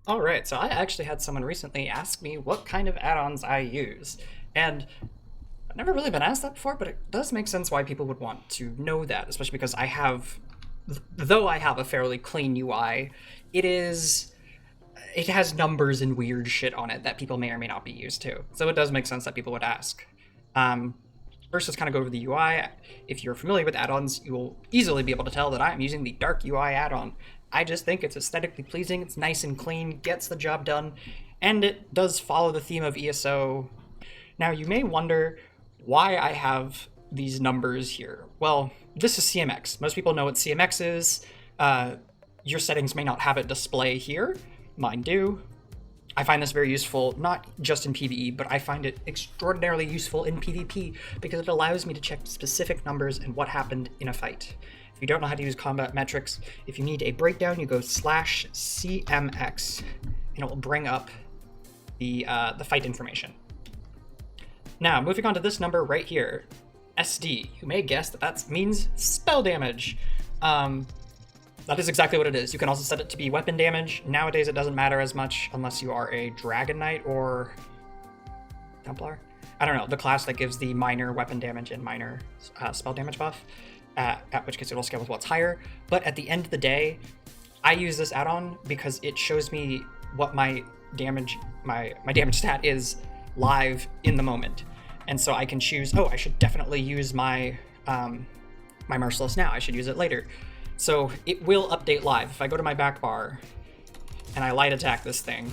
All right, so I actually had someone recently ask me what kind of add-ons I use, and I've never really been asked that before, but it does make sense why people would want to know that, especially because though I have a fairly clean UI, it is, it has numbers and weird shit on it that people may or may not be used to. So it does make sense that people would ask. Um, First, let's kind of go over the UI. If you're familiar with add-ons, you will easily be able to tell that I'm using the Dark UI add-on. I just think it's aesthetically pleasing, it's nice and clean, gets the job done, and it does follow the theme of ESO. Now, you may wonder why I have these numbers here. Well, this is CMX. Most people know what CMX is. Your settings may not have it display here. Mine do. I find this very useful, not just in PvE, but I find it extraordinarily useful in PvP because it allows me to check specific numbers and what happened in a fight. If you don't know how to use combat metrics, if you need a breakdown, you go /CMX, and it will bring up the fight information. Now, moving on to this number right here, SD. You may guess that means spell damage. That is exactly what it is. You can also set it to be weapon damage. Nowadays, it doesn't matter as much unless you are a Dragon Knight or Templar. I don't know, the class that gives the minor weapon damage and minor spell damage buff, at which case it will scale with what's higher. But at the end of the day, I use this add-on because it shows me what my damage stat is live in the moment. And so I can choose, oh, I should definitely use my Merciless now. I should use it later. So it will update live. If I go to my back bar and I light attack this thing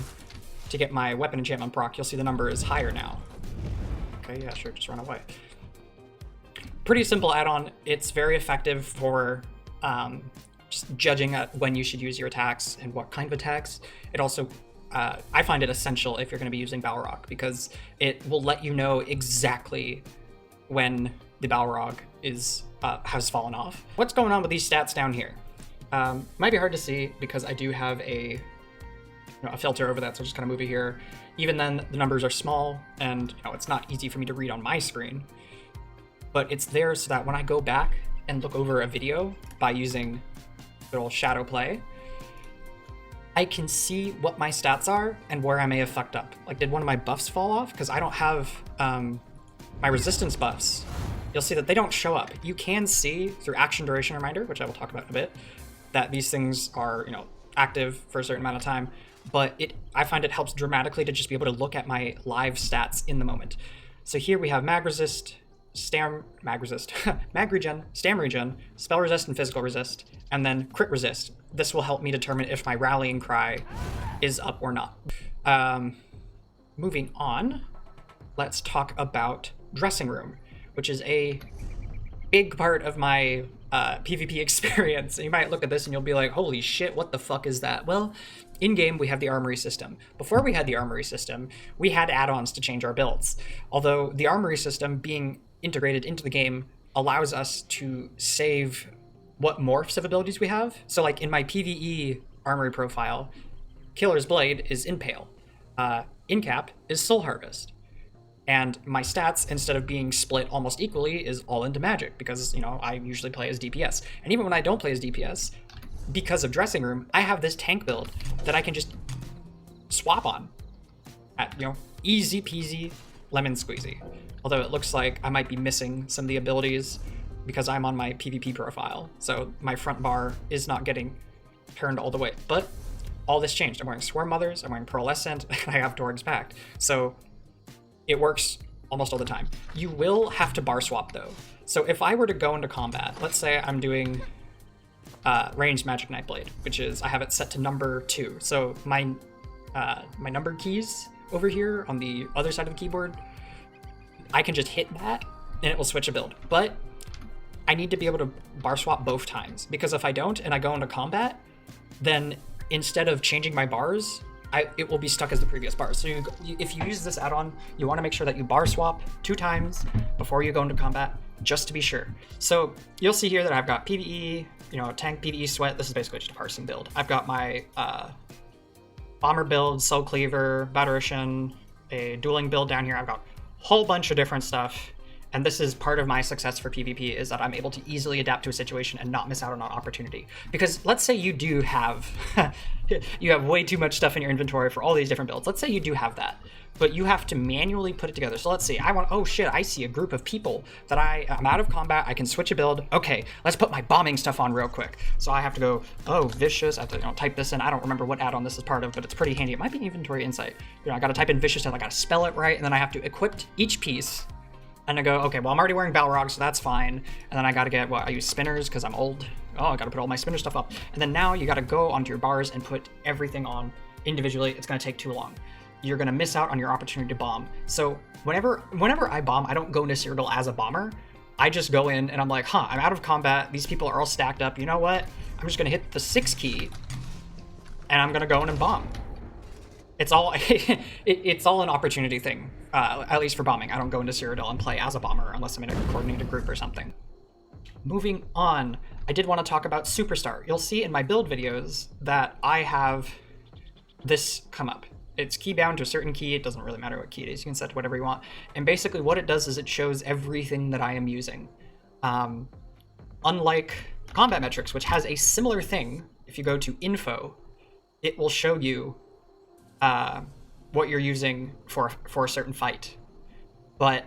to get my weapon enchantment proc, you'll see the number is higher now. Okay, yeah, sure, just run away. Pretty simple add-on. It's very effective for just judging when you should use your attacks and what kind of attacks. It also, I find it essential if you're going to be using Balrog because it will let you know exactly when the Balrog has fallen off. What's going on with these stats down here? Might be hard to see because I do have a filter over that, so I'll just kind of move it here. Even then, the numbers are small, and it's not easy for me to read on my screen. But it's there so that when I go back and look over a video by using good old shadow play, I can see what my stats are and where I may have fucked up. Like, did one of my buffs fall off? Because I don't have my resistance buffs. You'll see that they don't show up. You can see through action duration reminder, which I will talk about in a bit, that these things are, active for a certain amount of time. But I find it helps dramatically to just be able to look at my live stats in the moment. So here we have mag resist, mag regen, stam regen, spell resist, and physical resist, and then crit resist. This will help me determine if my rallying cry is up or not. Moving on, let's talk about dressing room, which is a big part of my PvP experience. And you might look at this and you'll be like, holy shit, what the fuck is that? Well, in-game, we have the armory system. Before we had the armory system, we had add-ons to change our builds. Although the armory system being integrated into the game allows us to save what morphs of abilities we have. So like in my PvE armory profile, Killer's Blade is Impale. Incap is Soul Harvest. And my stats, instead of being split almost equally, is all into magic because, I usually play as DPS. And even when I don't play as DPS, because of Dressing Room, I have this tank build that I can just swap on at, easy peasy lemon squeezy. Although it looks like I might be missing some of the abilities because I'm on my PvP profile. So my front bar is not getting turned all the way. But all this changed. I'm wearing Swarm Mothers, I'm wearing Pearlescent, and I have Dorg's Pact. So it works almost all the time. You will have to bar swap though. So if I were to go into combat, let's say I'm doing ranged magic Nightblade, which is, I have it set to number 2. So my numbered keys over here on the other side of the keyboard, I can just hit that and it will switch a build. But I need to be able to bar swap both times, because if I don't and I go into combat, then instead of changing my bars, it will be stuck as the previous bars. So if you use this add-on, you want to make sure that you bar swap 2 times before you go into combat, just to be sure. So you'll see here that I've got PvE, tank, PvE, sweat. This is basically just a parsing build. I've got my bomber build, soul cleaver, Batterician, a dueling build down here. I've got a whole bunch of different stuff. And this is part of my success for PvP, is that I'm able to easily adapt to a situation and not miss out on an opportunity. Because let's say you do have, you have way too much stuff in your inventory for all these different builds. Let's say you do have that, but you have to manually put it together. So let's see, oh shit, I see a group of people that I'm out of combat, I can switch a build. Okay, let's put my bombing stuff on real quick. So I have to go, oh, vicious, I have to type this in. I don't remember what add-on this is part of, but it's pretty handy. It might be inventory insight. I gotta type in vicious and I gotta spell it right, and then I have to equip each piece. And I go, okay, well, I'm already wearing Balrog, so that's fine. And then I gotta get, I use spinners because I'm old. Oh, I gotta put all my spinner stuff up. And then now you gotta go onto your bars and put everything on individually. It's gonna take too long. You're gonna miss out on your opportunity to bomb. So whenever I bomb, I don't go into Cyrodiil as a bomber. I just go in and I'm like, I'm out of combat. These people are all stacked up. You know what? I'm just gonna hit the 6 key and I'm gonna go in and bomb. It's all it's all an opportunity thing, at least for bombing. I don't go into Cyrodiil and play as a bomber unless I'm in a coordinated group or something. Moving on, I did want to talk about Superstar. You'll see in my build videos that I have this come up. It's key bound to a certain key. It doesn't really matter what key it is. You can set to whatever you want. And basically what it does is it shows everything that I am using. Unlike combat metrics, which has a similar thing, if you go to info, it will show you what you're using for a certain fight. But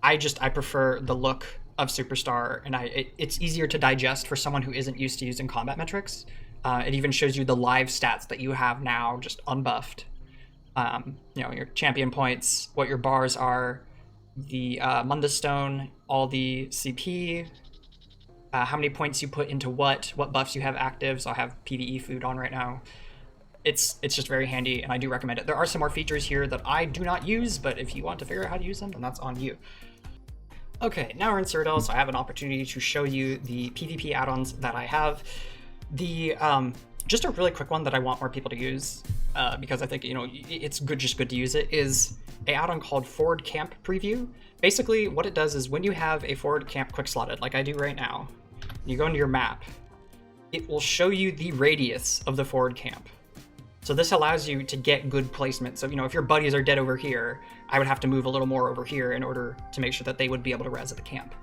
I prefer the look of Superstar, and it's easier to digest for someone who isn't used to using combat metrics. It even shows you the live stats that you have now, just unbuffed. Your champion points, what your bars are, the Mundus Stone, all the CP, how many points you put into what buffs you have active. So I have PvE food on right now. It's just very handy, and I do recommend it. There are some more features here that I do not use, but if you want to figure out how to use them, then that's on you. Okay, now we're in Cyrodiil, so I have an opportunity to show you the PvP add-ons that I have. The just a really quick one that I want more people to use, because I think it's good to use it, is an add-on called Forward Camp Preview. Basically, what it does is when you have a forward camp quick slotted, like I do right now, you go into your map, it will show you the radius of the forward camp. So this allows you to get good placement. So, if your buddies are dead over here, I would have to move a little more over here in order to make sure that they would be able to res at the camp.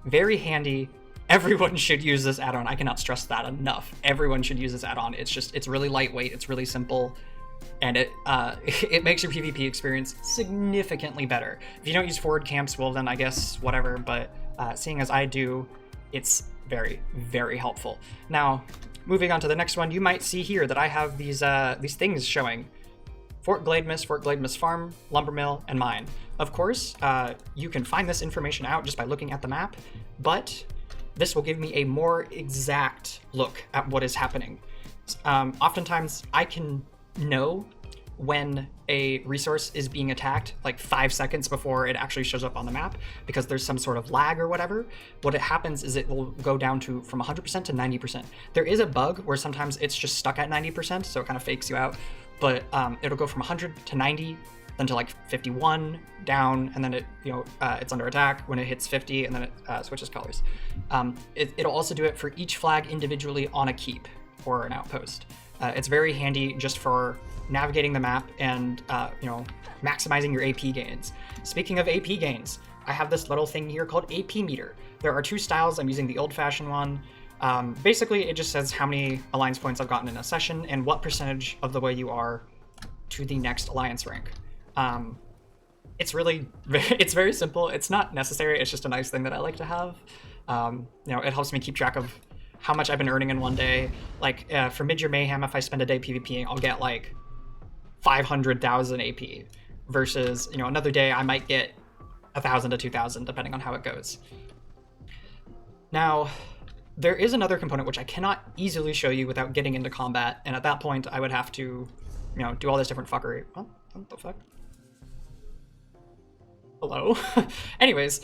Very handy. Everyone should use this add-on. I cannot stress that enough. Everyone should use this add-on. It's really lightweight. It's really simple. And it makes your PvP experience significantly better. If you don't use forward camps, well, then I guess whatever. But seeing as I do, it's very, very helpful. Now, moving on to the next one, you might see here that I have these things showing: Fort Glademas Farm, Lumbermill, and Mine. Of course, you can find this information out just by looking at the map, but this will give me a more exact look at what is happening. Oftentimes, I can know when a resource is being attacked like 5 seconds before it actually shows up on the map, because there's some sort of lag or whatever. What it happens is it will go down from 100% to 90%. There is a bug where sometimes it's just stuck at 90%, so it kind of fakes you out, but it'll go from 100 to 90, then to like 51 down, and then it's under attack when it hits 50, and then it switches colors. It'll also do it for each flag individually on a keep or an outpost. It's very handy just for navigating the map and maximizing your AP gains. Speaking of AP gains, I have this little thing here called AP meter. There are 2 styles. I'm using the old-fashioned one. Basically, it just says how many alliance points I've gotten in a session and what percentage of the way you are to the next alliance rank. It's very simple. It's not necessary. It's just a nice thing that I like to have. It helps me keep track of how much I've been earning in one day. Like for Mid-Year Mayhem, if I spend a day PvPing, I'll get like 500,000 AP, versus another day I might get 1,000 to 2,000 depending on how it goes. Now, there is another component which I cannot easily show you without getting into combat, and at that point I would have to do all this different fuckery. Oh, what the fuck? Hello? Anyways,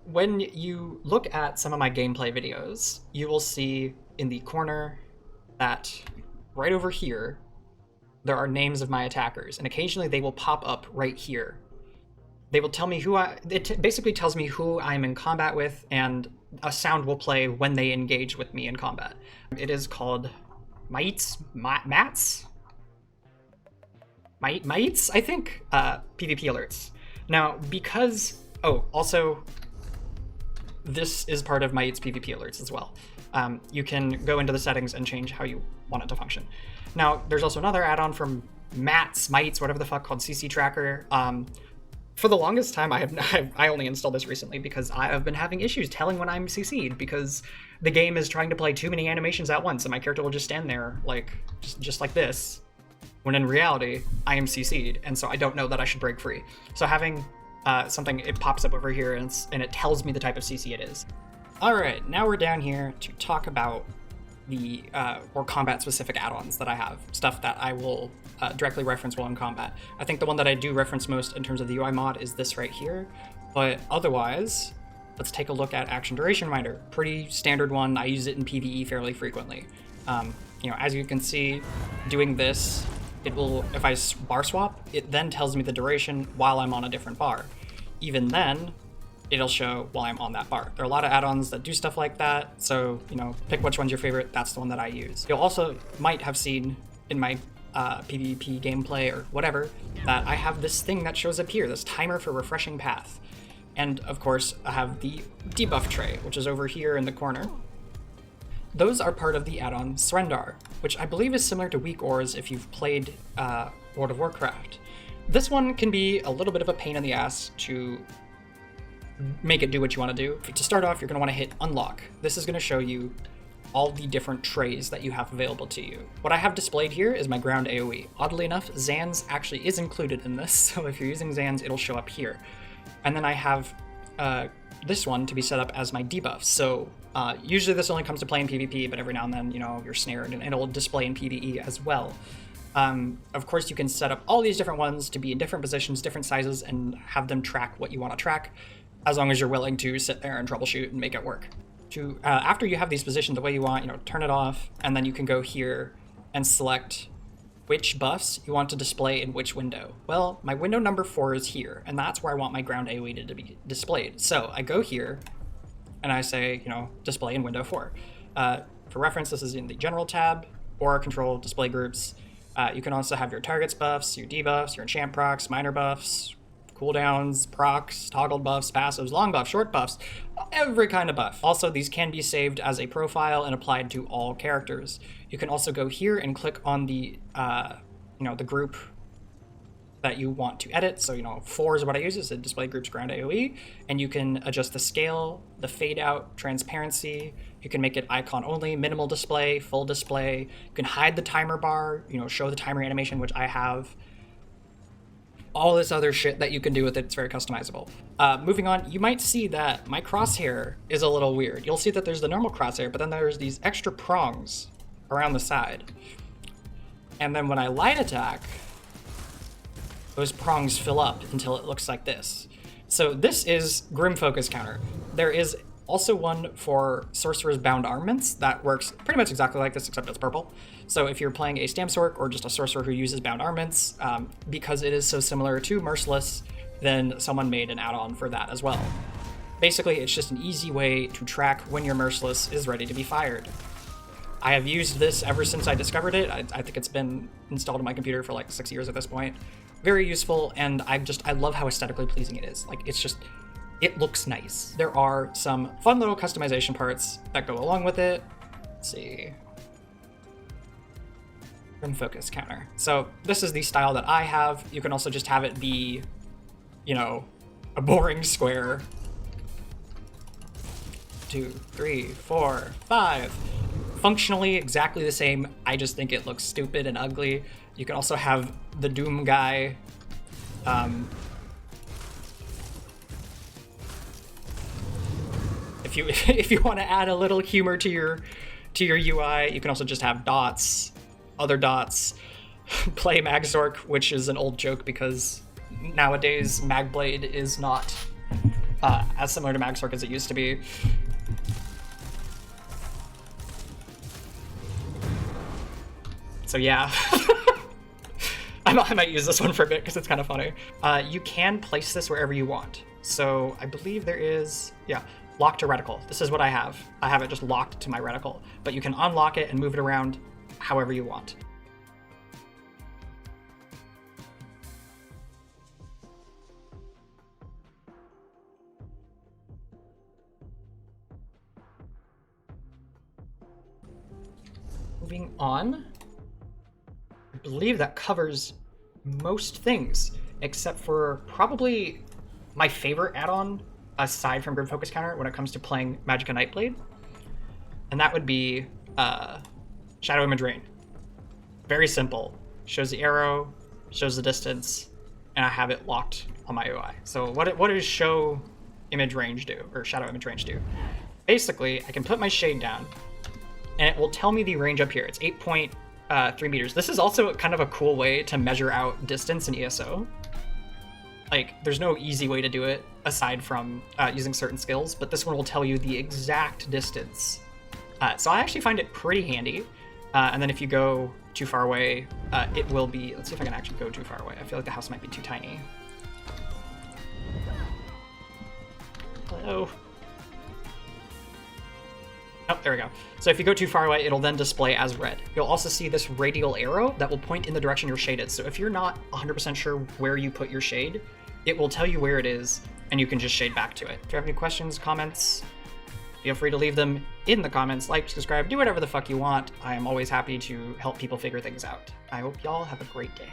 when you look at some of my gameplay videos, you will see in the corner that right over here, there are names of my attackers, and occasionally they will pop up right here. They will tell me it basically tells me who I'm in combat with, and a sound will play when they engage with me in combat. It is called Mats, I think, PvP alerts. Now, because, oh, also, this is part of my It's PvP alerts as well. You can go into the settings and change how you want it to function. Now, there's also another add-on from Mites, whatever the fuck, called CC Tracker. For the longest time, I only installed this recently because I have been having issues telling when I'm CC'd because the game is trying to play too many animations at once, and my character will just stand there like just like this, when in reality I am CC'd, and so I don't know that I should break free. So having something, it pops up over here and it tells me the type of CC it is. All right, now we're down here to talk about the more combat-specific add-ons that I have, stuff that I will directly reference while in combat. I think the one that I do reference most in terms of the UI mod is this right here, but otherwise, let's take a look at Action Duration Reminder. Pretty standard one. I use it in PvE fairly frequently. As you can see, doing this, it will, if I bar swap, it then tells me the duration while I'm on a different bar. Even then, it'll show while I'm on that bar. There are a lot of add-ons that do stuff like that, so, pick which one's your favorite. That's the one that I use. You'll also might have seen in my PvP gameplay or whatever that I have this thing that shows up here, this timer for refreshing path. And of course, I have the debuff tray, which is over here in the corner. Those are part of the add-on Srendar, which I believe is similar to Weak Ores if you've played World of Warcraft. This one can be a little bit of a pain in the ass to make it do what you want to do. To start off, you're going to want to hit unlock. This is going to show you all the different trays that you have available to you. What I have displayed here is my ground AoE. Oddly enough, Zan's actually is included in this, so if you're using Zan's, it'll show up here. And then I have this one to be set up as my debuff. So usually this only comes to play in PvP, but every now and then, you're snared and it'll display in PvE as well. Of course, you can set up all these different ones to be in different positions, different sizes, and have them track what you want to track, as long as you're willing to sit there and troubleshoot and make it work. After you have these positioned the way you want, turn it off, and then you can go here and select which buffs you want to display in which window. Well, my window number 4 is here, and that's where I want my ground AoE to be displayed. So I go here, and I say, display in window 4. For reference, this is in the General tab, Aura Control, Display Groups. You can also have your targets buffs, your debuffs, your enchant procs, minor buffs, cooldowns, procs, toggled buffs, passives, long buffs, short buffs, every kind of buff. Also, these can be saved as a profile and applied to all characters. You can also go here and click on the, the group that you want to edit. So, 4 is what I use, is the display group's ground AoE, and you can adjust the scale, the fade out, transparency. You can make it icon only, minimal display, full display. You can hide the timer bar, show the timer animation, which I have. All this other shit that you can do with it. It's very customizable. Moving on, you might see that my crosshair is a little weird. You'll see that there's the normal crosshair, but then there's these extra prongs around the side. And then when I light attack, those prongs fill up until it looks like this. So this is Grim Focus Counter. There is also one for Sorcerer's Bound Armaments that works pretty much exactly like this, except it's purple. So if you're playing a Stamsorc or just a sorcerer who uses Bound Armaments, because it is so similar to Merciless, then someone made an add-on for that as well. Basically, it's just an easy way to track when your Merciless is ready to be fired. I have used this ever since I discovered it. I think it's been installed on my computer for like 6 years at this point. Very useful, and I love how aesthetically pleasing it is. Like, it looks nice. There are some fun little customization parts that go along with it. Let's see. Grim Focus Counter. So this is the style that I have. You can also just have it be, a boring square. 2, 3, 4, 5. Functionally exactly the same. I just think it looks stupid and ugly. You can also have the Doom guy. If you want to add a little humor to your UI, you can also just have dots, other dots, play Magzork, which is an old joke because nowadays Magblade is not as similar to Magzork as it used to be. So yeah, I might use this one for a bit because it's kind of funny. You can place this wherever you want. So I believe there is, lock to reticle. This is what I have. I have it just locked to my reticle, but you can unlock it and move it around however you want. on, I believe that covers most things, except for probably my favorite add-on aside from Grid Focus Counter when it comes to playing Magicka Nightblade, and that would be Shadow Image Rain. Very simple. Shows the arrow, shows the distance, and I have it locked on my UI. So what does Show Image Range do, or Shadow Image Range do? Basically, I can put my shade down, and it will tell me the range up here. It's 8.3 meters. This is also kind of a cool way to measure out distance in ESO. Like, there's no easy way to do it aside from using certain skills, but this one will tell you the exact distance. So I actually find it pretty handy. And then if you go too far away, it will be... Let's see if I can actually go too far away. I feel like the house might be too tiny. Hello? Oh, there we go. So if you go too far away, it'll then display as red. You'll also see this radial arrow that will point in the direction your shade is. So if you're not 100% sure where you put your shade, it will tell you where it is, and you can just shade back to it. If you have any questions, comments, feel free to leave them in the comments. Like, subscribe, do whatever the fuck you want. I am always happy to help people figure things out. I hope y'all have a great day.